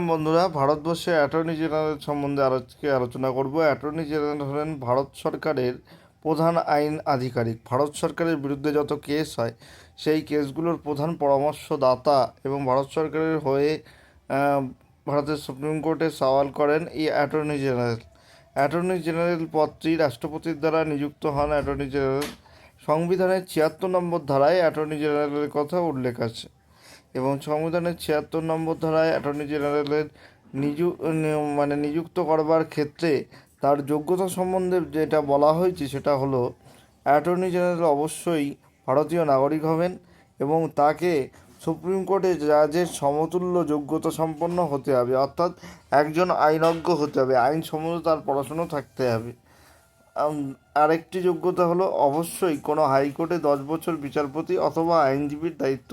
বন্ধুরা, ভারতবর্ষে attorney general সম্বন্ধে আজকে আলোচনা করব। অ্যাটর্নি জেনারেল হলেন ভারত সরকারের প্রধান আইন আধিকারিক। ভারত সরকারের বিরুদ্ধে যত কেস হয় সেই কেসগুলোর প্রধান পরামর্শদাতা এবং ভারত সরকারের হয়ে আহ, ভারতের সুপ্রিম কোর্টে সওয়াল করেন এই অ্যাটর্নি জেনারেল। অ্যাটর্নি জেনারেল পদটি রাষ্ট্রপতির দ্বারা নিযুক্ত হন। অ্যাটর্নি জেনারেল সংবিধানের ৭৬ নম্বর ধারায় অ্যাটর্নি জেনারেলের কথা উল্লেখ আছে এবং সংবিধানের ৭৬ নম্বর ধারায় অ্যাটর্নি জেনারেলের নিযুক্ত করবার ক্ষেত্রে তার যোগ্যতা সম্বন্ধে যেটা বলা হয়েছে সেটা হলো অ্যাটর্নি জেনারেল অবশ্যই ভারতীয় নাগরিক হবেন এবং তাকে সুপ্রিম কোর্টে জাজের সমতুল্য যোগ্যতা সম্পন্ন হতে হবে, অর্থাৎ একজন আইনজ্ঞ হতে হবে, আইন সম্বন্ধে তার পড়াশুনো থাকতে হবে। আরেকটি যোগ্যতা হলো অবশ্যই কোনো হাইকোর্টে 10 বছর বিচারপতি অথবা আইনজীবীর দায়িত্ব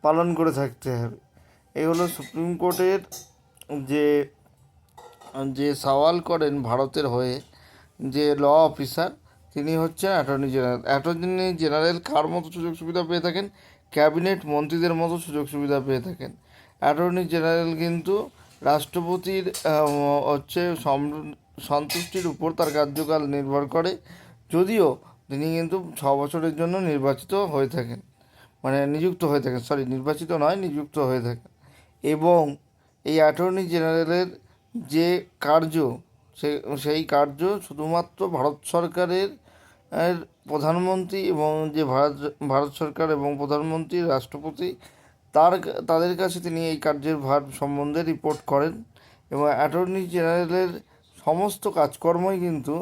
পালন করে থাকতে হবে। এই হলো সুপ্রিম কোর্টের যে যে সওয়াল করেন ভারতের হয়ে যে ল অফিসার, তিনি হচ্ছেন অ্যাটর্নি জেনারেল। অ্যাটর্নি জেনারেল কার মতো সুযোগ সুবিধা পেয়ে থাকেন? ক্যাবিনেট মন্ত্রীদের মতো সুযোগ সুবিধা পেয়ে থাকেন। অ্যাটর্নি জেনারেল কিন্তু রাষ্ট্রপতির সন্তুষ্টির উপর তার কার্যকাল নির্ভর করে, যদিও তিনি কিন্তু 6 বছরের জন্য নির্বাচিত হয়ে থাকেন, নিযুক্ত হয়ে থাকেন, নির্বাচিত নয়, নিযুক্ত হয়ে থাকেন। এবং এই অ্যাটর্নি জেনারেলের যে কার্য, সেই কার্য শুধুমাত্র ভারত সরকারের প্রধানমন্ত্রী এবং যে ভারত সরকার এবং প্রধানমন্ত্রী রাষ্ট্রপতি তাদের কাছে তিনি এই কার্যের ভার সম্বন্ধে রিপোর্ট করেন এবং অ্যাটর্নি জেনারেলের সমস্ত কাজকর্মই কিন্তু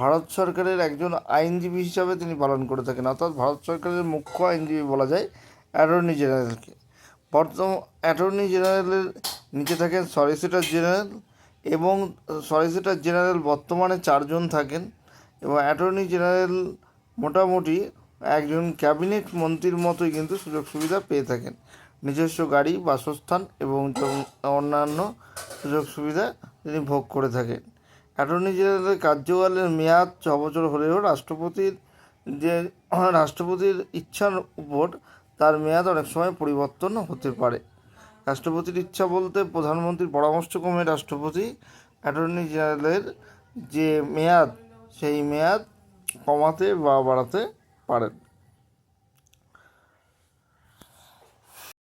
ভারত সরকারের একজন আইনজীবী হিসাবে তিনি পালন করে থাকেন, অর্থাৎ ভারত সরকারের মুখ্য আইনজীবী বলা যায় অ্যাটর্নি জেনারেলকে। অ্যাটর্নি জেনারেলের নিচে থাকেন সলিসিটর জেনারেল এবং সলিসিটর জেনারেল বর্তমানে 4 জন থাকেন এবং অ্যাটর্নি জেনারেল মোটামুটি একজন ক্যাবিনেট মন্ত্রীর মতোই কিন্তু সুযোগ সুবিধা পেয়ে থাকেন। নিজস্ব গাড়ি, বাসস্থান এবং অন্যান্য সুযোগ সুবিধা তিনি ভোগ করে থাকেন। অ্যাটর্নি জেনারেলের কার্যকালের মেয়াদ 6 বছর হলেও রাষ্ট্রপতির ইচ্ছার উপর তার মেয়াদ অনেক সময় পরিবর্তন হতে পারে। রাষ্ট্রপতির ইচ্ছা বলতে প্রধানমন্ত্রীর পরামর্শক্রমে রাষ্ট্রপতি অ্যাটর্নি জেনারেলের যে মেয়াদ, সেই মেয়াদ কমাতে বা বাড়াতে পারেন।